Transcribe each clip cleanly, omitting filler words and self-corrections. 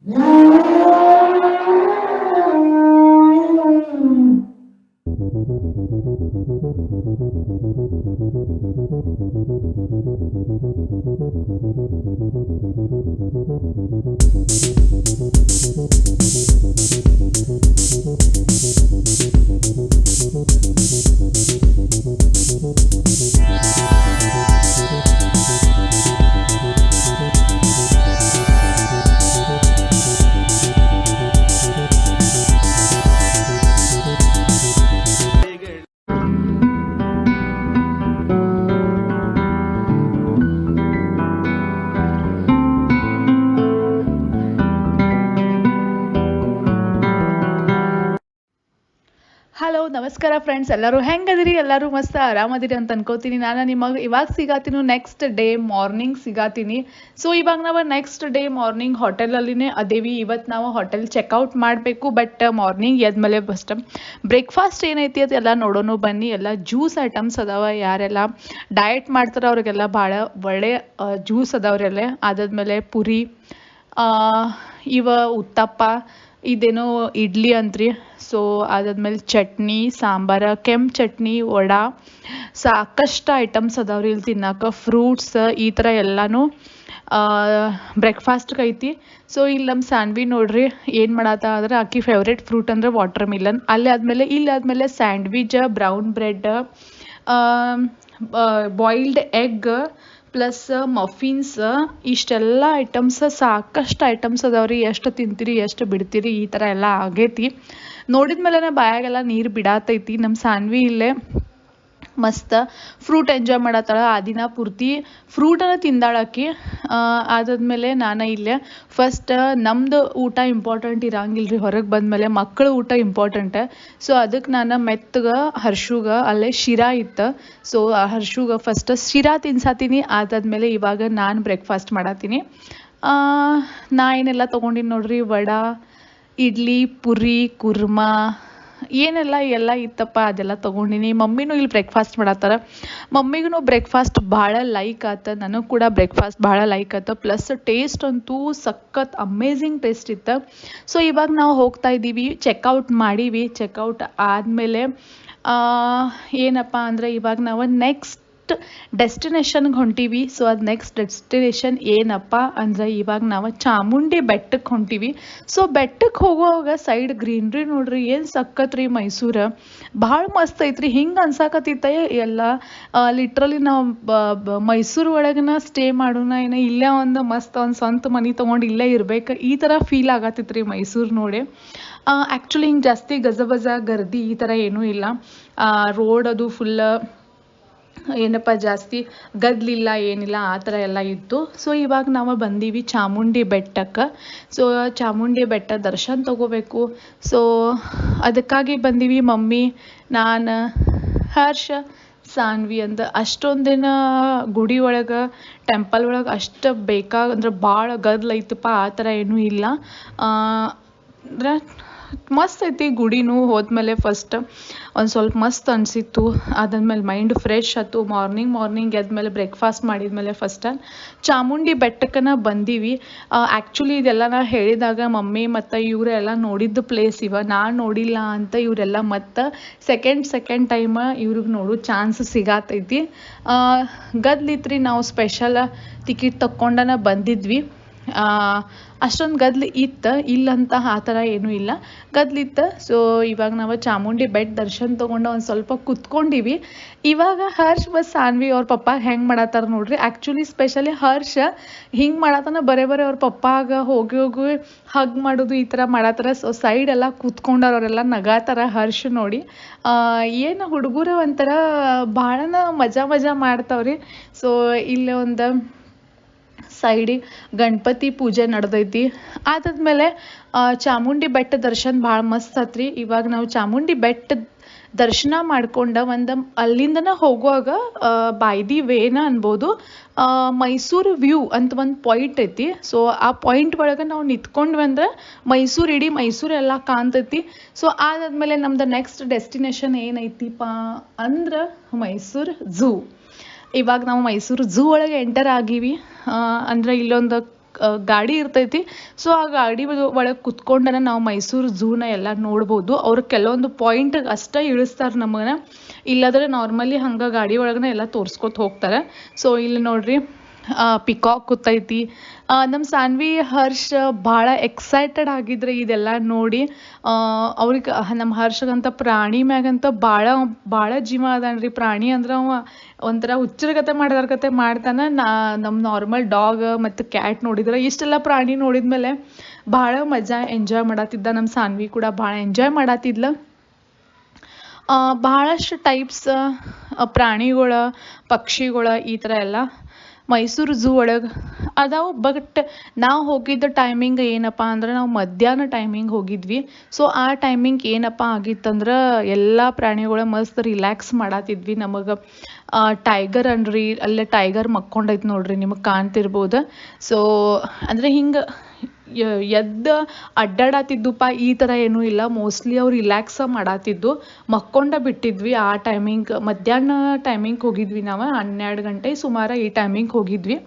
Hello ನಮಸ್ಕಾರ friends, ಎಲ್ಲರೂ ಹೆಂಗದಿರಿ? ಎಲ್ಲರೂ ಮಸ್ತ್ ಆರಾಮದಿರಿ ಅಂತ ಅನ್ಕೋತೀನಿ. ನಾನು ನಿಮಗೆ ಇವಾಗ ಸಿಗಾತೀನಿ, ನೆಕ್ಸ್ಟ್ ಡೇ ಮಾರ್ನಿಂಗ್ ಸಿಗಾತೀನಿ. ಸೊ ಇವಾಗ ನಾವು ನೆಕ್ಸ್ಟ್ ಡೇ ಮಾರ್ನಿಂಗ್ ಹೋಟೆಲಲ್ಲಿನೇ ಅದೇವಿ. ಇವತ್ತು ನಾವು ಹೋಟೆಲ್ ಚೆಕ್ಔಟ್ ಮಾಡಬೇಕು, ಬಟ್ ಮಾರ್ನಿಂಗ್ ಎದ್ಮೇಲೆ ಫಸ್ಟ್ ಬ್ರೇಕ್ಫಾಸ್ಟ್ ಏನೈತಿ ಅದೆಲ್ಲ ನೋಡೋಣ ಬನ್ನಿ. ಎಲ್ಲ ಜ್ಯೂಸ್ ಐಟಮ್ಸ್ ಅದಾವ. ಯಾರೆಲ್ಲ ಡಯಟ್ ಮಾಡ್ತಾರ ಅವ್ರಿಗೆಲ್ಲ ಭಾಳ ಒಳ್ಳೆ ಜ್ಯೂಸ್ ಅದಾವ್ರೆಲ್ಲ. ಅದಾದ್ಮೇಲೆ ಪುರಿ, ಇವ ಉತ್ತಪ್ಪ, ಇದೇನೋ ಇಡ್ಲಿ ಅಂತ್ರಿ. ಸೊ ಅದಾದ್ಮೇಲೆ ಚಟ್ನಿ, ಸಾಂಬಾರ, ಕೆಂಪು ಚಟ್ನಿ, ವಡಾ, ಸಾಕಷ್ಟು ಐಟಮ್ಸ್ ಅದಾವ್ರಿ ಇಲ್ಲಿ ತಿನ್ನಕ್ಕೆ. ಫ್ರೂಟ್ಸ್, ಈ ಥರ ಎಲ್ಲನೂ ಬ್ರೇಕ್ಫಾಸ್ಟ್ಗೆ ಐತಿ. ಸೊ ಇಲ್ಲಿ ನಮ್ಮ ಸ್ಯಾನ್ವಿ ನೋಡ್ರಿ ಏನು ಮಾಡತ್ತ ಅಂದ್ರೆ, ಆಕಿ ಫೇವ್ರೇಟ್ ಫ್ರೂಟ್ ಅಂದ್ರೆ ವಾಟರ್ ಮಿಲನ್. ಇಲ್ಲಿ ಆದಮೇಲೆ sandwich, brown bread, boiled egg plus muffins, ಇಷ್ಟೆಲ್ಲ ಐಟಮ್ಸ್, ಸಾಕಷ್ಟು ಐಟಮ್ಸ್ ಅದಾವ್ರಿ. ಎಷ್ಟು ತಿಂತೀರಿ ಎಷ್ಟು ಬಿಡ್ತೀರಿ ಈ ಥರ ಎಲ್ಲ ಆಗೈತಿ. ನೋಡಿದ್ಮೇಲೆ ಬಾಯಾಗೆಲ್ಲ ನೀರು ಬಿಡಾತೈತಿ. ನಮ್ಮ ಸಾನ್ವಿ ಇಲ್ಲೇ ಮಸ್ತ್ ಫ್ರೂಟ್ ಎಂಜಾಯ್ ಮಾಡತ್ತಾಳ. ಆ ದಿನ ಪೂರ್ತಿ ಫ್ರೂಟನ್ನು ತಿಂದಾಳಕಿ. ಅದಾದ್ಮೇಲೆ ನಾನು ಇಲ್ಲೇ ಫಸ್ಟ್ ನಮ್ದು ಊಟ ಇಂಪಾರ್ಟೆಂಟ್ ಇರಂಗಿಲ್ರಿ, ಹೊರಗೆ ಬಂದಮೇಲೆ ಮಕ್ಕಳ ಊಟ ಇಂಪಾರ್ಟೆಂಟ್. ಸೊ ಅದಕ್ಕೆ ನಾನು ಮೆತ್ತಗೆ ಹರ್ಷುಗ ಅಲ್ಲೇ ಶಿರಾ ಇತ್ತು. ಸೊ ಹರ್ಷುಗ ಫಸ್ಟ್ ಶಿರಾ ತಿನ್ಸಾತೀನಿ. ಅದಾದ್ಮೇಲೆ ಇವಾಗ ನಾನು ಬ್ರೇಕ್ಫಾಸ್ಟ್ ಮಾಡತ್ತೀನಿ. ನಾ ಏನೆಲ್ಲ ತೊಗೊಂಡಿನಿ ನೋಡ್ರಿ, ವಡಾ, ಇಡ್ಲಿ, ಪುರಿ, ಕುರ್ಮಾ, ಎಲ್ಲ ಇತ್ತಪ್ಪ ಅದೆಲ್ಲ ತೊಗೊಂಡಿನಿ. ಮಮ್ಮಿನೂ ಇಲ್ಲಿ ಬ್ರೇಕ್ಫಾಸ್ಟ್ ಮಾಡತ್ತಾರ. ಮಮ್ಮಿಗೂ ಬ್ರೇಕ್ಫಾಸ್ಟ್ ಭಾಳ ಲೈಕ್ ಆತ, ನನಗೆ ಕೂಡ ಬ್ರೇಕ್ಫಾಸ್ಟ್ ಭಾಳ ಲೈಕ್ ಆತ. ಪ್ಲಸ್ ಟೇಸ್ಟ್ ಅಂತೂ ಸಖತ್ ಅಮೇಝಿಂಗ್ ಟೇಸ್ಟ್ ಇತ್ತು. ಸೊ ಇವಾಗ ನಾವು ಹೋಗ್ತಾ ಇದ್ದೀವಿ, ಚೆಕ್ಔಟ್ ಮಾಡೀವಿ. ಚೆಕ್ಔಟ್ ಆದಮೇಲೆ ಏನಪ್ಪ ಅಂದರೆ ಇವಾಗ ನಾವು ನೆಕ್ಸ್ಟ್ ಡೆಸ್ಟಿನೇಷನ್ಗೆ ಹೊಂಟೀವಿ. ಸೊ ಅದು ನೆಕ್ಸ್ಟ್ ಡೆಸ್ಟಿನೇಷನ್ ಏನಪ್ಪ ಅಂದರೆ ಇವಾಗ ನಾವು ಚಾಮುಂಡಿ ಬೆಟ್ಟಕ್ಕೆ ಹೊಂಟೀವಿ. ಸೊ ಬೆಟ್ಟಕ್ಕೆ ಹೋಗುವಾಗ ಸೈಡ್ ಗ್ರೀನ್ರಿ ನೋಡ್ರಿ, ಏನು ಸಖತ್ ರೀ. ಮೈಸೂರು ಭಾಳ ಮಸ್ತ್ ಐತ್ರಿ. ಹಿಂಗೆ ಅನ್ಸಾಕತ್ತಿತ್ತ ಎಲ್ಲ ಲಿಟ್ರಲಿ ನಾವು ಮೈಸೂರು ಒಳಗನ ಸ್ಟೇ ಮಾಡೋಣ, ಏನೋ ಇಲ್ಲೇ ಒಂದು ಮಸ್ತ್ ಒಂದು ಸ್ವಂತ ಮನೆ ತೊಗೊಂಡು ಇಲ್ಲೇ ಇರ್ಬೇಕು, ಈ ಥರ ಫೀಲ್ ಆಗತ್ತಿತ್ತು ರೀ ಮೈಸೂರು ನೋಡಿ. ಆ್ಯಕ್ಚುಲಿ ಹಿಂಗೆ ಜಾಸ್ತಿ ಗಜಬಜ ಗರ್ದಿ ಈ ಥರ ಏನೂ ಇಲ್ಲ. ರೋಡ್ ಅದು ಫುಲ್ ಏನಪ್ಪ ಜಾಸ್ತಿ ಗದ್ಲಿಲ್ಲ, ಏನಿಲ್ಲ, ಆ ಥರ ಎಲ್ಲ ಇತ್ತು. ಸೊ ಇವಾಗ ನಾವು ಬಂದೀವಿ ಚಾಮುಂಡಿ ಬೆಟ್ಟಕ್ಕೆ. ಸೊ ಚಾಮುಂಡಿ ಬೆಟ್ಟ ದರ್ಶನ ತಗೋಬೇಕು. ಸೊ ಅದಕ್ಕಾಗಿ ಬಂದೀವಿ. ಮಮ್ಮಿ, ನಾನು, ಹರ್ಷ, ಸಾನ್ವಿ ಅಂತ. ಅಷ್ಟೊಂದಿನ ಗುಡಿ ಒಳಗೆ ಟೆಂಪಲ್ ಒಳಗೆ ಅಷ್ಟು ಬೇಕಾಗಂದ್ರೆ ಭಾಳ ಗದ್ಲೈತಪ್ಪ, ಆ ಥರ ಏನೂ ಇಲ್ಲ. ಅಂದ್ರೆ ಮಸ್ತ್ ಐತಿ ಗುಡಿನೂ. ಹೋದ್ಮೇಲೆ ಫಸ್ಟ್ ಒಂದು ಸ್ವಲ್ಪ ಮಸ್ತ್ ಅನಿಸಿತ್ತು. ಅದಾದ್ಮೇಲೆ ಮೈಂಡ್ ಫ್ರೆಶ್ ಆಯ್ತು. ಮಾರ್ನಿಂಗ್ ಎದ್ಮೇಲೆ ಬ್ರೇಕ್ಫಾಸ್ಟ್ ಮಾಡಿದ್ಮೇಲೆ ಫಸ್ಟ್ ಚಾಮುಂಡಿ ಬೆಟ್ಟಕ್ಕನ ಬಂದೀವಿ. ಆ್ಯಕ್ಚುಲಿ ಇದೆಲ್ಲ ನಾ ಹೇಳಿದಾಗ ಮಮ್ಮಿ ಮತ್ತು ಇವರೆಲ್ಲ ನೋಡಿದ್ದು ಪ್ಲೇಸ್ ಇವ, ನಾನು ನೋಡಿಲ್ಲ ಅಂತ ಇವರೆಲ್ಲ ಮತ್ತು ಸೆಕೆಂಡ್ ಟೈಮ್ ಇವ್ರಿಗೆ ನೋಡೋ ಚಾನ್ಸ್ ಸಿಗಾತೈತಿ. ಗದ್ಲಿತ್ರಿ, ನಾವು ಸ್ಪೆಷಲ್ ಟಿಕೆಟ್ ತಕ್ಕೊಂಡನ ಬಂದಿದ್ವಿ. ಅಷ್ಟೊಂದು ಗದ್ಲು ಇತ್ತು, ಇಲ್ಲಂತ ಆ ಥರ ಏನೂ ಇಲ್ಲ, ಗದ್ಲಿತ್ತು. ಸೊ ಇವಾಗ ನಾವು ಚಾಮುಂಡಿ ಬೆಟ್ಟ ದರ್ಶನ ತೊಗೊಂಡು ಒಂದು ಸ್ವಲ್ಪ ಕುತ್ಕೊಂಡಿವಿ. ಇವಾಗ ಹರ್ಷ್ ಮತ್ತು ಸಾನ್ವಿ ಅವ್ರ ಪಪ್ಪ ಹೆಂಗೆ ಮಾಡತ್ತಾರ ನೋಡ್ರಿ. ಆ್ಯಕ್ಚುಲಿ ಸ್ಪೆಷಲಿ ಹರ್ಷ ಹಿಂಗೆ ಮಾಡತ್ತಾನ, ಬರೇ ಅವ್ರ ಪಪ್ಪಾಗ ಹೋಗಿ ಹಗ್ ಮಾಡೋದು ಈ ಥರ ಮಾಡತ್ತಾರ. ಸೊ ಸೈಡೆಲ್ಲ ಕೂತ್ಕೊಂಡಾರ, ಅವರೆಲ್ಲ ನಗಾತಾರ ಹರ್ಷ ನೋಡಿ. ಏನು ಹುಡುಗರು ಒಂಥರ ಭಾಳನ ಮಜಾ ಮಾಡ್ತಾವ್ರಿ. ಸೊ ಇಲ್ಲೇ ಒಂದು ಸೈಡಿಗೆ ಗಣಪತಿ ಪೂಜೆ ನಡೆದೈತಿ. ಅದಾದ್ಮೇಲೆ ಚಾಮುಂಡಿ ಬೆಟ್ಟ ದರ್ಶನ ಭಾಳ ಮಸ್ತ್ ಆತ್ರಿ. ಇವಾಗ ನಾವು ಚಾಮುಂಡಿ ಬೆಟ್ಟ ದರ್ಶನ ಮಾಡ್ಕೊಂಡು ಅಲ್ಲಿಂದನ ಹೋಗುವಾಗ ಬೈ ದಿ ವೇನ ಅನ್ಬೋದು, ಮೈಸೂರು ವ್ಯೂ ಅಂತ ಒಂದು ಪಾಯಿಂಟ್ ಐತಿ. ಸೊ ಆ ಪಾಯಿಂಟ್ ಒಳಗೆ ನಾವು ನಿಂತ್ಕೊಂಡ್ವಿ ಅಂದ್ರೆ ಇಡೀ ಮೈಸೂರು ಎಲ್ಲ ಕಾಣ್ತೈತಿ. ಸೊ ಅದಾದ್ಮೇಲೆ ನಮ್ದು ನೆಕ್ಸ್ಟ್ ಡೆಸ್ಟಿನೇಷನ್ ಏನೈತಿಪ್ಪ ಅಂದ್ರೆ ಮೈಸೂರು ಝೂ. ಇವಾಗ ನಾವು ಮೈಸೂರು ಝೂ ಒಳಗೆ ಎಂಟರ್ ಆಗೀವಿ. ಅಂದರೆ ಇಲ್ಲೊಂದು ಗಾಡಿ ಇರ್ತೈತಿ. ಸೊ ಆ ಗಾಡಿ ಒಳಗೆ ಕುತ್ಕೊಂಡನ ನಾವು ಮೈಸೂರು ಝೂನ ಎಲ್ಲ ನೋಡ್ಬೋದು. ಅವ್ರು ಕೆಲವೊಂದು ಪಾಯಿಂಟ್ ಅಷ್ಟೇ ಇಳಿಸ್ತಾರೆ ನಮಗನ, ಇಲ್ಲಾಂದ್ರೆ ನಾರ್ಮಲಿ ಹಂಗೆ ಗಾಡಿ ಒಳಗನ ಎಲ್ಲ ತೋರಿಸ್ಕೊತ ಹೋಗ್ತಾರೆ. ಸೊ ಇಲ್ಲಿ ನೋಡ್ರಿ ಪಿಕಾಕ್ ಕೂತೈತಿ. ನಮ್ಮ ಸಾನ್ವಿ ಹರ್ಷ ಭಾಳ ಎಕ್ಸೈಟೆಡ್ ಆಗಿದ್ರೆ ಇದೆಲ್ಲ ನೋಡಿ. ಅವ್ರಿಗೆ ನಮ್ಮ ಹರ್ಷಗಂತ ಪ್ರಾಣಿ ಮ್ಯಾಗಂತ ಭಾಳ ಜೀವ ಅದಾನ್ರಿ. ಪ್ರಾಣಿ ಅಂದ್ರೆ ಅವ ಒಂಥರ ಹುಚ್ಚರ ಕತೆ ಮಾಡಿದಾರ ಕತೆ ಮಾಡ್ತಾನೆ. ನಮ್ಮ ನಾರ್ಮಲ್ ಡಾಗ್ ಮತ್ತು ಕ್ಯಾಟ್ ನೋಡಿದ್ರೆ ಇಷ್ಟೆಲ್ಲ ಪ್ರಾಣಿ ನೋಡಿದ್ಮೇಲೆ ಭಾಳ ಮಜಾ ಎಂಜಾಯ್ ಮಾಡತ್ತಿದ್ದ. ನಮ್ಮ ಸಾನ್ವಿ ಕೂಡ ಭಾಳ ಎಂಜಾಯ್ ಮಾಡತ್ತಿದ್ಲ. ಭಾಳಷ್ಟು ಟೈಪ್ಸ್ ಪ್ರಾಣಿಗಳ ಪಕ್ಷಿಗಳ ಈ ಥರ ಎಲ್ಲ ಮೈಸೂರು ಝೂ ಒಳಗೆ ಅದಾವು. ಬಟ್ ನಾವು ಹೋಗಿದ್ದ ಟೈಮಿಂಗ್ ಏನಪ್ಪ ಅಂದ್ರೆ ನಾವು ಮಧ್ಯಾಹ್ನ ಟೈಮಿಂಗ್ ಹೋಗಿದ್ವಿ. ಸೊ ಆ ಟೈಮಿಂಗ್ ಏನಪ್ಪ ಆಗಿತ್ತಂದ್ರೆ ಎಲ್ಲ ಪ್ರಾಣಿಗಳ ಮಸ್ತ್ ರಿಲ್ಯಾಕ್ಸ್ ಮಾಡತ್ತಿದ್ವಿ. ನಮಗೆ ಟೈಗರ್ ಅನ್ರಿ, ಅಲ್ಲೇ ಟೈಗರ್ ಮಕ್ಕೊಂಡೈತೆ ನೋಡ್ರಿ, ನಿಮಗೆ ಕಾಣ್ತಿರ್ಬೋದು. ಸೊ ಅಂದರೆ ಹಿಂಗೆ ಎದ್ದು ಅಡ್ಡಾಡತ್ತಿದ್ದುಪ್ಪ ಈ ಥರ ಏನೂ ಇಲ್ಲ. ಮೋಸ್ಟ್ಲಿ ಅವ್ರು ರಿಲ್ಯಾಕ್ಸ ಮಾಡತ್ತಿದ್ದು, ಮಕ್ಕೊಂಡ ಬಿಟ್ಟಿದ್ವಿ. ಆ ಟೈಮಿಂಗ್ ಮಧ್ಯಾಹ್ನ ಟೈಮಿಂಗ್ ಹೋಗಿದ್ವಿ ನಾವು, 12 ಗಂಟೆ ಸುಮಾರು ಈ ಟೈಮಿಂಗ್ ಹೋಗಿದ್ವಿ.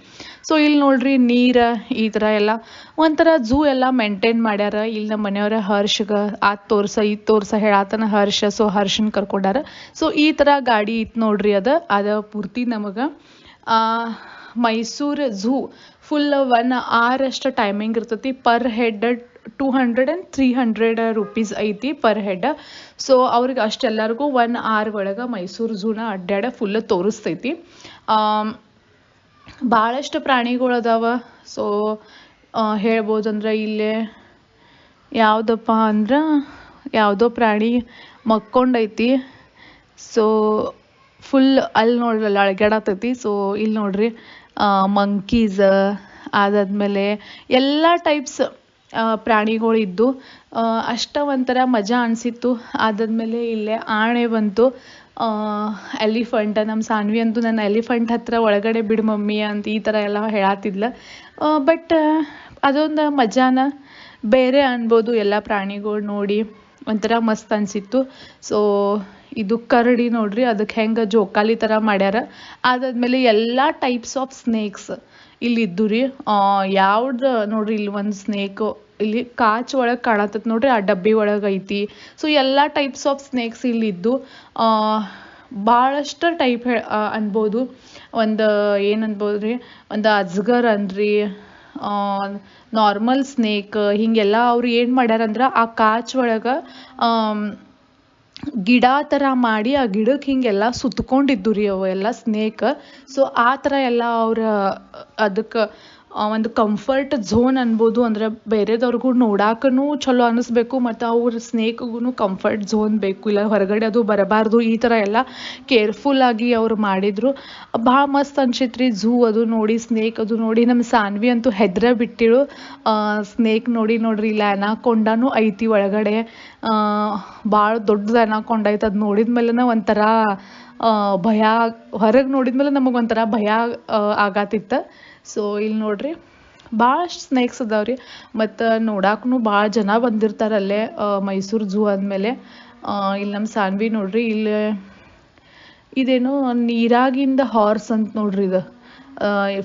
ಸೊ ಇಲ್ಲಿ ನೋಡ್ರಿ ನೀರು ಈ ಥರ ಎಲ್ಲ ಒಂಥರ ಝೂ ಎಲ್ಲ ಮೇಂಟೈನ್ ಮಾಡ್ಯಾರ. ಇಲ್ಲಿ ನಮ್ಮ ಮನೆಯವ್ರ ಹರ್ಷಗೆ ಅದು ತೋರ್ಸ ಹೇಳಾತನ ಹರ್ಷ. ಸೊ ಹರ್ಷನ್ ಕರ್ಕೊಂಡಾರ. ಸೊ ಈ ಥರ ಗಾಡಿ ಇತ್ತು ನೋಡ್ರಿ. ಅದು ಪೂರ್ತಿ ನಮಗೆ ಮೈಸೂರು ಝೂ ಫುಲ್ 1 hour ಅಷ್ಟು ಟೈಮಿಂಗ್ ಇರ್ತೈತಿ. ಪರ್ ಹೆಡ್ 200 and 300 rupees ಐತಿ ಪರ್ ಹೆಡ್. ಸೊ ಅವ್ರಿಗೆ ಅಷ್ಟೆಲ್ಲರಿಗೂ 1 hour ಒಳಗೆ ಮೈಸೂರು ಝೂನ ಅಡ್ಡಾಡ ಫುಲ್ ತೋರಿಸ್ತೈತಿ. ಭಾಳಷ್ಟು ಪ್ರಾಣಿಗಳು ಅದಾವ. ಸೊ ಹೇಳ್ಬೋದಂದ್ರೆ ಇಲ್ಲೇ ಯಾವುದಪ್ಪ ಅಂದ್ರೆ ಯಾವುದೋ ಪ್ರಾಣಿ ಮಕ್ಕೊಂಡೈತಿ. ಸೊ ಫುಲ್ ಅಲ್ಲಿ ನೋಡ್ರಿ ಅಲ್ಲಿ ಅಳ್ಗಾಡತೈತಿ. ಸೊ ಇಲ್ಲಿ ನೋಡ್ರಿ ಮಂಕೀಸ್, ಅದಾದ್ಮೇಲೆ ಎಲ್ಲ ಟೈಪ್ಸ್ ಪ್ರಾಣಿಗಳು ಇದ್ದು ಅಷ್ಟ ಒಂಥರ ಮಜಾ ಅನಿಸಿತ್ತು. ಅದಾದ್ಮೇಲೆ ಇಲ್ಲೇ ಆನೆ ಬಂತು, ಎಲಿಫೆಂಟ್. ನಮ್ಮ ಸಾನ್ವಿ ಅಂತೂ ನನ್ನ ಎಲಿಫೆಂಟ್ ಹತ್ರ ಒಳಗಡೆ ಬಿಡು ಮಮ್ಮಿ ಅಂತ ಈ ಥರ ಎಲ್ಲ ಹೇಳತ್ತಿದ್ಲ. ಬಟ್ ಅದೊಂದು ಮಜಾನ ಬೇರೆ ಅನ್ಬೋದು. ಎಲ್ಲ ಪ್ರಾಣಿಗಳು ನೋಡಿ ಒಂಥರ ಮಸ್ತ್ ಅನಿಸಿತ್ತು. ಸೊ ಇದು ಕರಡಿ ನೋಡ್ರಿ, ಅದಕ್ಕೆ ಹೆಂಗೆ ಜೋಕಾಲಿ ಥರ ಮಾಡ್ಯಾರ. ಅದಾದ್ಮೇಲೆ ಎಲ್ಲ ಟೈಪ್ಸ್ ಆಫ್ ಸ್ನೇಕ್ಸ್ ಇಲ್ಲಿ ಇದ್ದು ರೀ. ಯಾವ್ದು ನೋಡ್ರಿ, ಇಲ್ಲಿ ಒಂದು ಸ್ನೇಕ್ ಇಲ್ಲಿ ಕಾಚ್ ಒಳಗೆ ಕಾಣತ್ತದ ನೋಡ್ರಿ, ಆ ಡಬ್ಬಿ ಒಳಗೆ ಐತಿ. ಸೊ ಎಲ್ಲ ಟೈಪ್ಸ್ ಆಫ್ ಸ್ನೇಕ್ಸ್ ಇಲ್ಲಿ ಇದ್ದು. ಭಾಳಷ್ಟು ಟೈಪ್ ಅನ್ಬೋದು. ಒಂದು ಏನು ಅನ್ಬೋದು ರೀ, ಒಂದು ಅಜ್ಗರ್ ಅನ್ರಿ, ನಾರ್ಮಲ್ ಸ್ನೇಕ್, ಹೀಗೆಲ್ಲ ಅವ್ರು ಏನು ಮಾಡ್ಯಾರಂದ್ರೆ ಆ ಕಾಚ್ ಒಳಗೆ ಗಿಡ ಥರ ಮಾಡಿ ಆ ಗಿಡಕ್ಕೆ ಹಿಂಗೆಲ್ಲ ಸುತ್ಕೊಂಡಿದ್ದು ರೀ ಅವು ಎಲ್ಲ ಸ್ನೇಕ್. ಸೊ ಆ ಥರ ಎಲ್ಲ ಅವ್ರ ಅದಕ್ಕೆ ಒಂದು ಕಂಫರ್ಟ್ ಝೋನ್ ಅನ್ಬೋದು. ಅಂದರೆ ಬೇರೆದವ್ರಿಗೂ ನೋಡಾಕೂ ಚಲೋ ಅನ್ನಿಸ್ಬೇಕು ಮತ್ತು ಅವ್ರ ಸ್ನೇಕ್ಗೂ ಕಂಫರ್ಟ್ ಝೋನ್ ಬೇಕು, ಇಲ್ಲ ಹೊರಗಡೆ ಅದು ಬರಬಾರ್ದು. ಈ ಥರ ಎಲ್ಲ ಕೇರ್ಫುಲ್ಲಾಗಿ ಅವ್ರು ಮಾಡಿದರು. ಭಾಳ ಮಸ್ತ್ ಅನ್ಸಿತ್ತು ರೀ ಝೂ ಅದು ನೋಡಿ, ಸ್ನೇಕ್ ಅದು ನೋಡಿ. ನಮ್ಮ ಸಾನ್ವಿ ಅಂತೂ ಹೆದ್ರ ಬಿಟ್ಟಿಳು ಸ್ನೇಕ್ ನೋಡ್ರಿ. ಇಲ್ಲ ಅನಾಕೊಂಡನೂ ಐತಿ ಒಳಗಡೆ, ಭಾಳ ದೊಡ್ಡದು ಅನಾಕೊಂಡ ಐತೆ. ಅದು ನೋಡಿದ್ಮೇಲೆ ಒಂಥರ ಭಯ, ಹೊರಗೆ ನೋಡಿದ್ಮೇಲೆ ನಮಗೊಂಥರ ಭಯ ಆಗತ್ತಿತ್ತು. ಸೊ ಇಲ್ಲಿ ನೋಡ್ರಿ ಭಾಳಷ್ಟು ಸ್ನೇಕ್ಸ್ ಅದಾವ್ರಿ. ಮತ್ತು ನೋಡಾಕು ಭಾಳ ಜನ ಬಂದಿರ್ತಾರೆ ಅಲ್ಲೇ ಮೈಸೂರು ಝೂ ಆದಮೇಲೆ. ಇಲ್ಲಿ ನಮ್ಮ ಸಾನ್ವಿ ನೋಡ್ರಿ, ಇಲ್ಲಿ ಇದೇನು ನೀರಾಗಿಂದ ಹಾರ್ಸ್ ಅಂತ ನೋಡ್ರಿ. ಇದು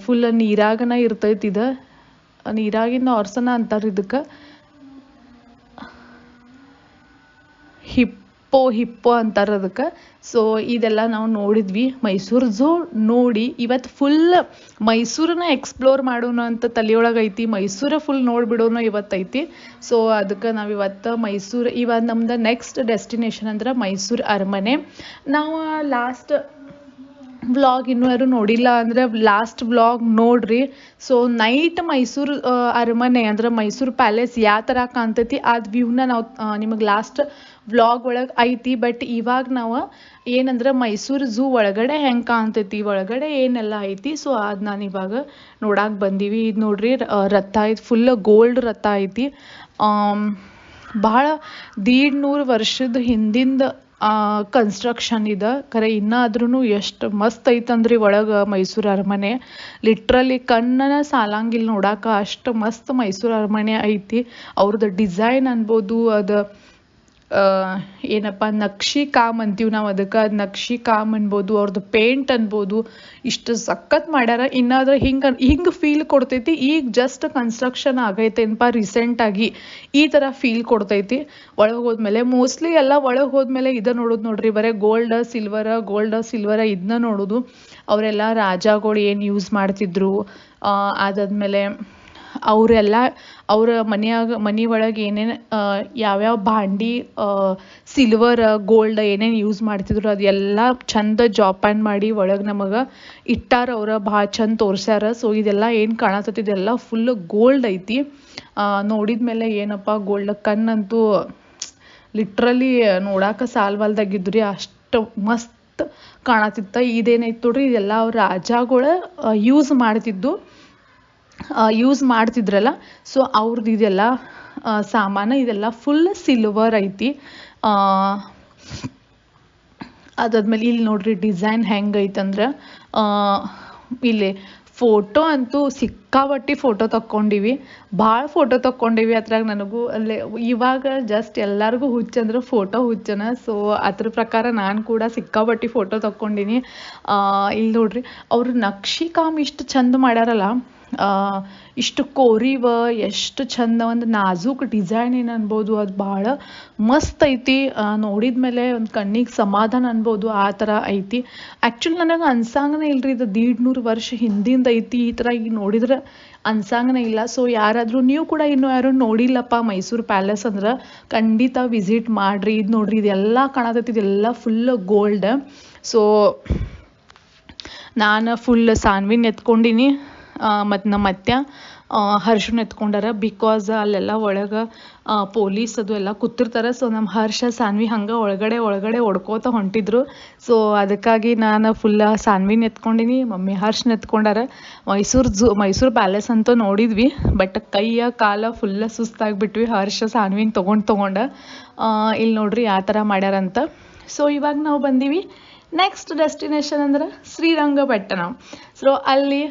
ಫುಲ್ ನೀರಾಗನ ಇರ್ತೈತಿ. ಇದು ನೀರಾಗಿಂದ ಹಾರ್ಸನ ಅಂತಾರೆ ಇದಕ್ಕೆ. ಹಿಪ್ಪೋ ಅಂತಾರೆ ಅದಕ್ಕೆ. ಸೊ ಇದೆಲ್ಲ ನಾವು ನೋಡಿದ್ವಿ. ಮೈಸೂರು ಝೂ ನೋಡಿ ಇವತ್ತು ಫುಲ್ ಮೈಸೂರನ್ನ ಎಕ್ಸ್ಪ್ಲೋರ್ ಮಾಡೋಣ ಅಂತ ತಲೆಯೊಳಗೆ ಐತಿ. ಮೈಸೂರ ಫುಲ್ ನೋಡಿಬಿಡೋಣ ಇವತ್ತೈತಿ. ಸೊ ಅದಕ್ಕೆ ನಾವು ಇವತ್ತು ಮೈಸೂರು, ಇವಾಗ ನಮ್ದು ನೆಕ್ಸ್ಟ್ ಡೆಸ್ಟಿನೇಷನ್ ಅಂದ್ರೆ ಮೈಸೂರು ಅರಮನೆ. ನಾವು ಲಾಸ್ಟ್ ವ್ಲಾಗ್ ಇನ್ನೂ ಯಾರು ನೋಡಿಲ್ಲ ಅಂದರೆ ಲಾಸ್ಟ್ ವ್ಲಾಗ್ ನೋಡ್ರಿ. ಸೊ ನೈಟ್ ಮೈಸೂರು ಅರಮನೆ ಅಂದ್ರೆ ಮೈಸೂರು ಪ್ಯಾಲೇಸ್ ಯಾವ ಥರ ಕಾಣ್ತೈತಿ ಅದು ವ್ಯೂನ ನಾವು ನಿಮಗೆ ಲಾಸ್ಟ್ ವ್ಲಾಗ್ ಒಳಗೆ ಐತಿ. ಬಟ್ ಇವಾಗ ನಾವು ಏನಂದ್ರೆ ಮೈಸೂರು ಝೂ ಒಳಗಡೆ ಹೆಂಗೆ ಕಾಣ್ತೈತಿ, ಒಳಗಡೆ ಏನೆಲ್ಲ ಐತಿ, ಸೊ ಅದು ನಾನು ಇವಾಗ ನೋಡಕ್ಕೆ ಬಂದೀವಿ. ಇದು ನೋಡ್ರಿ ರಥ ಐತಿ, ಫುಲ್ ಗೋಲ್ಡ್ ರಥ ಐತಿ. ಭಾಳ 150 ವರ್ಷದ ಹಿಂದಿಂದ ಕನ್ಸ್ಟ್ರಕ್ಷನ್ ಇದೆ ಖರೆ. ಇನ್ನಾದ್ರೂ ಎಷ್ಟು ಮಸ್ತ್ ಐತಂದ್ರಿ ಒಳಗೆ ಮೈಸೂರು ಅರಮನೆ. ಲಿಟ್ರಲಿ ಕಣ್ಣನ ಸಾಲಂಗಿಲ್ಲ ನೋಡಾಕ, ಅಷ್ಟು ಮಸ್ತ್ ಮೈಸೂರು ಅರಮನೆ ಐತಿ. ಅವ್ರದ್ದು ಡಿಸೈನ್ ಅನ್ಬೋದು, ಅದು ಏನಪ್ಪ ನಕ್ಷಿ ಕಾಮ್ ಅಂತೀವಿ ನಾವು ಅದಕ್ಕೆ, ಅದು ನಕ್ಷಿ ಕಾಮ್ ಅನ್ಬೋದು, ಅವ್ರದ್ದು ಪೇಂಟ್ ಅನ್ಬೋದು. ಇಷ್ಟು ಸಖತ್ ಮಾಡ್ಯಾರ. ಇನ್ನಾದ್ರೆ ಹಿಂಗೆ ಫೀಲ್ ಕೊಡ್ತೈತಿ. ಈಗ ಜಸ್ಟ್ ಕನ್ಸ್ಟ್ರಕ್ಷನ್ ಆಗೈತೇನಪ್ಪ ರೀಸೆಂಟಾಗಿ, ಈ ಥರ ಫೀಲ್ ಕೊಡ್ತೈತಿ ಒಳಗೆ ಹೋದ್ಮೇಲೆ. ಮೋಸ್ಟ್ಲಿ ಎಲ್ಲ ಒಳಗೆ ಹೋದ್ಮೇಲೆ ನೋಡೋದು ನೋಡ್ರಿ, ಬರೀ ಗೋಲ್ಡ್ ಸಿಲ್ವರ ಇದನ್ನ ನೋಡೋದು. ಅವರೆಲ್ಲ ರಾಜಾಗಳು ಏನು ಯೂಸ್ ಮಾಡ್ತಿದ್ರು, ಅದಾದ್ಮೇಲೆ ಅವರೆಲ್ಲ ಅವ್ರ ಮನೆ ಒಳಗೆ ಏನೇನು ಯಾವ್ಯಾವ ಭಾಂಡಿ ಸಿಲ್ವರ್ ಗೋಲ್ಡ್ ಏನೇನು ಯೂಸ್ ಮಾಡ್ತಿದ್ರು ಅದೆಲ್ಲ ಚಂದ ಜೋಪಾನ ಮಾಡಿ ಒಳಗೆ ನಮಗೆ ಇಟ್ಟಾರ. ಅವ್ರ ಭಾಳ ಚಂದ ತೋರ್ಸ್ಯಾರ. ಸೊ ಇದೆಲ್ಲ ಏನು ಕಾಣತೈತಿ ಇದೆಲ್ಲ ಫುಲ್ ಗೋಲ್ಡ್ ಐತಿ. ನೋಡಿದ್ಮೇಲೆ ಏನಪ್ಪ ಗೋಲ್ಡ್ ಕಣ್ಣಂತೂ ಲಿಟ್ರಲಿ ನೋಡಾಕ ಸಾಲ್ವಲ್ದಾಗಿದ್ರಿ, ಅಷ್ಟು ಮಸ್ತ್ ಕಾಣತಿತ್ತ. ಇದೇನೈತೆ ನೋಡ್ರಿ, ಇದೆಲ್ಲ ಅವ್ರ ರಾಜಾಗಳು ಯೂಸ್ ಮಾಡ್ತಿದ್ರಲ್ಲ, ಸೊ ಅವ್ರದ್ದು ಇದೆಲ್ಲ ಸಾಮಾನು ಇದೆಲ್ಲ ಫುಲ್ ಸಿಲ್ವರ್ ಐತಿ. ಅದಾದ್ಮೇಲೆ ಇಲ್ಲಿ ನೋಡ್ರಿ ಡಿಸೈನ್ ಹೆಂಗೈತಂದ್ರೆ, ಇಲ್ಲಿ ಫೋಟೋ ಅಂತೂ ಸಿಕ್ಕಾಪಟ್ಟಿ ಫೋಟೋ ತಕ್ಕೊಂಡಿವಿ, ಭಾಳ ಫೋಟೋ ತಕ್ಕೊಂಡಿವಿ. ಅದ್ರಾಗ ನನಗೂ ಅಲ್ಲೇ ಇವಾಗ ಜಸ್ಟ್ ಎಲ್ಲರಿಗೂ ಹುಚ್ಚಂದ್ರೆ ಫೋಟೋ ಹುಚ್ಚನ. ಸೊ ಅದ್ರ ಪ್ರಕಾರ ನಾನು ಕೂಡ ಸಿಕ್ಕಾಪಟ್ಟಿ ಫೋಟೋ ತಕ್ಕೊಂಡಿನಿ. ಇಲ್ಲಿ ನೋಡ್ರಿ ಅವ್ರು ನಕ್ಷಿ ಕಾಮ್ ಇಷ್ಟು ಚಂದ ಮಾಡ್ಯಾರಲ್ಲ, ಇಷ್ಟು ಕೋರಿವ ಎಷ್ಟು ಚಂದ, ಒಂದು ನಾಜೂಕ್ ಡಿಸೈನ್ ಏನು ಅನ್ಬೋದು, ಅದು ಭಾಳ ಮಸ್ತ್ ಐತಿ. ನೋಡಿದ್ಮೇಲೆ ಒಂದು ಕಣ್ಣಿಗೆ ಸಮಾಧಾನ ಅನ್ಬೋದು, ಆ ಥರ ಐತಿ. ಆ್ಯಕ್ಚುಲಿ ನನಗೆ ಅನ್ಸಂಗನೇ ಇಲ್ರಿ ಇದು 150 ವರ್ಷ ಹಿಂದಿಂದ ಐತಿ. ಈ ಥರ ಈಗ ನೋಡಿದ್ರೆ ಅನ್ಸಂಗನೇ ಇಲ್ಲ. ಸೊ ಯಾರಾದರೂ ನೀವು ಕೂಡ ಇನ್ನೂ ಯಾರು ನೋಡಿಲ್ಲಪ್ಪ ಮೈಸೂರು ಪ್ಯಾಲೇಸ್ ಅಂದ್ರೆ ಖಂಡಿತ ವಿಸಿಟ್ ಮಾಡಿರಿ. ಇದು ನೋಡ್ರಿ ಇದೆಲ್ಲ ಕಾಣತೈತಿ, ಇದೆಲ್ಲ ಫುಲ್ ಗೋಲ್ಡ್. ಸೊ ನಾನು ಫುಲ್ ಸಾನ್ವಿನ ಎತ್ಕೊಂಡಿನಿ, ಮತ್ತು ನಮ್ಮ ಅತ್ತೆ ಹರ್ಷನ ಎತ್ಕೊಂಡಾರ. ಬಿಕಾಸ್ ಅಲ್ಲೆಲ್ಲ ಒಳಗೆ ಪೊಲೀಸ್ ಅದು ಎಲ್ಲ ಕೂತಿರ್ತಾರೆ. ಸೊ ನಮ್ಮ ಹರ್ಷ ಸಾನ್ವಿ ಹಂಗೆ ಒಳಗಡೆ ಹೊಡ್ಕೋತ ಹೊಂಟಿದ್ರು. ಸೊ ಅದಕ್ಕಾಗಿ ನಾನು ಫುಲ್ ಸಾನ್ವಿನ ಎತ್ಕೊಂಡಿನಿ, ಮಮ್ಮಿ ಹರ್ಷನ ಎತ್ಕೊಂಡಾರ. ಮೈಸೂರು ಪ್ಯಾಲೇಸ್ ಅಂತೂ ನೋಡಿದ್ವಿ, ಬಟ್ ಕೈಯ ಕಾಲ ಫುಲ್ ಸುಸ್ತಾಗಿಬಿಟ್ವಿ ಹರ್ಷ ಸಾನ್ವಿನ ತೊಗೊಂಡು. ಇಲ್ಲಿ ನೋಡ್ರಿ ಯಾವ ಥರ ಮಾಡ್ಯಾರಂತ. ಸೊ ಇವಾಗ ನಾವು ಬಂದೀವಿ ನೆಕ್ಸ್ಟ್ ಡೆಸ್ಟಿನೇಷನ್ ಅಂದ್ರೆ ಶ್ರೀರಂಗಪಟ್ಟಣ. ಸೊ ಅಲ್ಲಿ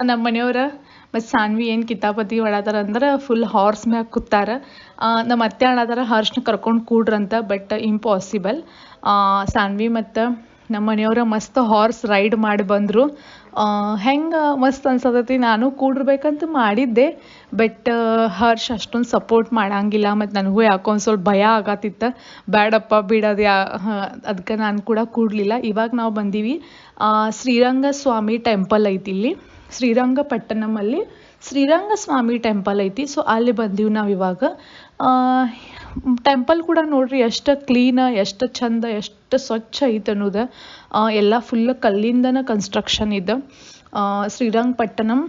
ನಮ್ಮ ಮನೆಯವ್ರ ಮತ್ತು ಸಾನ್ವಿ ಏನು ಕಿತಾಪತಿ ಮಾಡತ್ತಾರ ಅಂದ್ರೆ ಫುಲ್ ಹಾರ್ಸ್ ಮ್ಯಾಗ ಕೂತಾರ. ನಮ್ಮ ಅತ್ತೆ ಅನ್ನತ್ತಾರ ಹರ್ಷನ ಕರ್ಕೊಂಡು ಕೂಡ್ರಂತ, ಬಟ್ ಇಂಪಾಸಿಬಲ್. ಸಾನ್ವಿ ಮತ್ತು ನಮ್ಮ ಮನೆಯವ್ರ ಮಸ್ತ್ ಹಾರ್ಸ್ ರೈಡ್ ಮಾಡಿ ಬಂದರು. ಹೆಂಗೆ ಮಸ್ತ್ ಅನ್ಸತೈತಿ. ನಾನು ಕೂಡಿರ್ಬೇಕಂತ ಮಾಡಿದ್ದೆ, ಬಟ್ ಹರ್ಷ ಅಷ್ಟೊಂದು ಸಪೋರ್ಟ್ ಮಾಡಂಗಿಲ್ಲ. ಮತ್ತು ನನಗೂ ಯಾಕೋ ಒಂದು ಸ್ವಲ್ಪ ಭಯ ಆಗತ್ತಿತ್ತು, ಬೇಡಪ್ಪ ಬಿಡೋದು ಅದಕ್ಕೆ ನಾನು ಕೂಡ ಕೂಡಲಿಲ್ಲ. ಇವಾಗ ನಾವು ಬಂದೀವಿ ಶ್ರೀರಂಗ ಸ್ವಾಮಿ ಟೆಂಪಲ್ ಐತಿ ಇಲ್ಲಿ ಶ್ರೀರಂಗಪಟ್ಟಣಮಲ್ಲಿ ಶ್ರೀರಂಗ ಸ್ವಾಮಿ ಟೆಂಪಲ್ ಐತಿ. ಸೊ ಅಲ್ಲಿ ಬಂದೀವಿ ನಾವು ಇವಾಗ. ಟೆಂಪಲ್ ಕೂಡ ನೋಡ್ರಿ ಎಷ್ಟು ಕ್ಲೀನ, ಎಷ್ಟು ಚಂದ, ಎಷ್ಟು ಸ್ವಚ್ಛ ಐತೆ ಅನ್ನೋದು. ಎಲ್ಲ ಫುಲ್ ಕಲ್ಲಿಂದನ ಕನ್ಸ್ಟ್ರಕ್ಷನ್ ಇದೆ. ಶ್ರೀರಂಗಪಟ್ಟಣಂ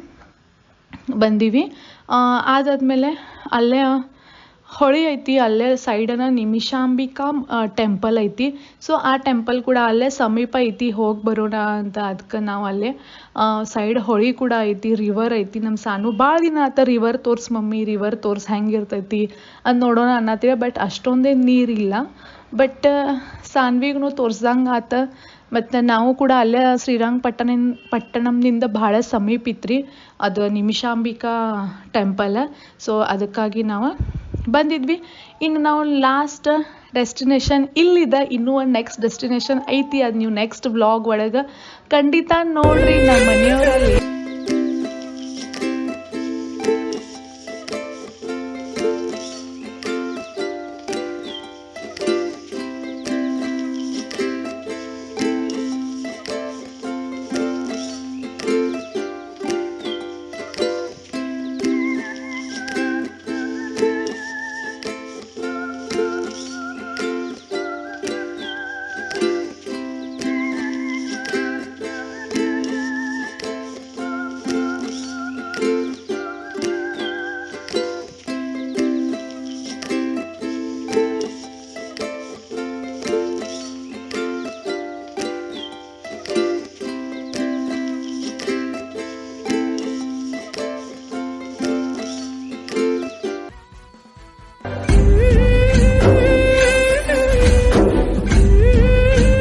ಬಂದೀವಿ. ಅದಾದಮೇಲೆ ಅಲ್ಲೇ ಹೊಳೆ ಐತಿ, ಅಲ್ಲೇ ಸೈಡನ ನಿಮಿಷಾಂಬಿಕಾ ಟೆಂಪಲ್ ಐತಿ. ಸೊ ಆ ಟೆಂಪಲ್ ಕೂಡ ಅಲ್ಲೇ ಸಮೀಪ ಐತಿ, ಹೋಗಿ ಬರೋಣ ಅಂತ. ಅದಕ್ಕೆ ನಾವು ಅಲ್ಲೇ ಸೈಡ್ ಹೊಳೆ ಕೂಡ ಐತಿ, ರಿವರ್ ಐತಿ. ನಮ್ಮ ಸಾನು ಭಾಳ ದಿನ ಆತ ರಿವರ್ ಮಮ್ಮಿ ರಿವರ್ ಹೆಂಗಿರ್ತೈತಿ ಅದು ನೋಡೋಣ ಅನ್ನತ್ತೀವಿ. ಬಟ್ ಅಷ್ಟೊಂದೇನು ನೀರಿಲ್ಲ, ಬಟ್ ಸಾನ್ವಿಗೂ ತೋರ್ಸ್ದಂಗೆ ಆತ. ಮತ್ತು ನಾವು ಕೂಡ ಅಲ್ಲೇ ಶ್ರೀರಂಗಪಟ್ಟಣಂನಿಂದ ಭಾಳ ಸಮೀಪ ಇತ್ರಿ ಅದು ನಿಮಿಷಾಂಬಿಕಾ ಟೆಂಪಲ್. ಸೊ ಅದಕ್ಕಾಗಿ ನಾವು ಬಂದಿದ್ವಿ. ಇನ್ನು ನಾವು ಲಾಸ್ಟ್ ಡೆಸ್ಟಿನೇಷನ್ ಇಲ್ಲಿದೆ. ಇನ್ನೂ ಒಂದು ನೆಕ್ಸ್ಟ್ ಡೆಸ್ಟಿನೇಷನ್ ಐತಿ, ಅದು ನೀವು ನೆಕ್ಸ್ಟ್ ವ್ಲಾಗ್ ಒಳಗೆ ಖಂಡಿತ ನೋಡ್ರಿ. ನಮ್ಮ ಮನೆಯವರಲ್ಲಿ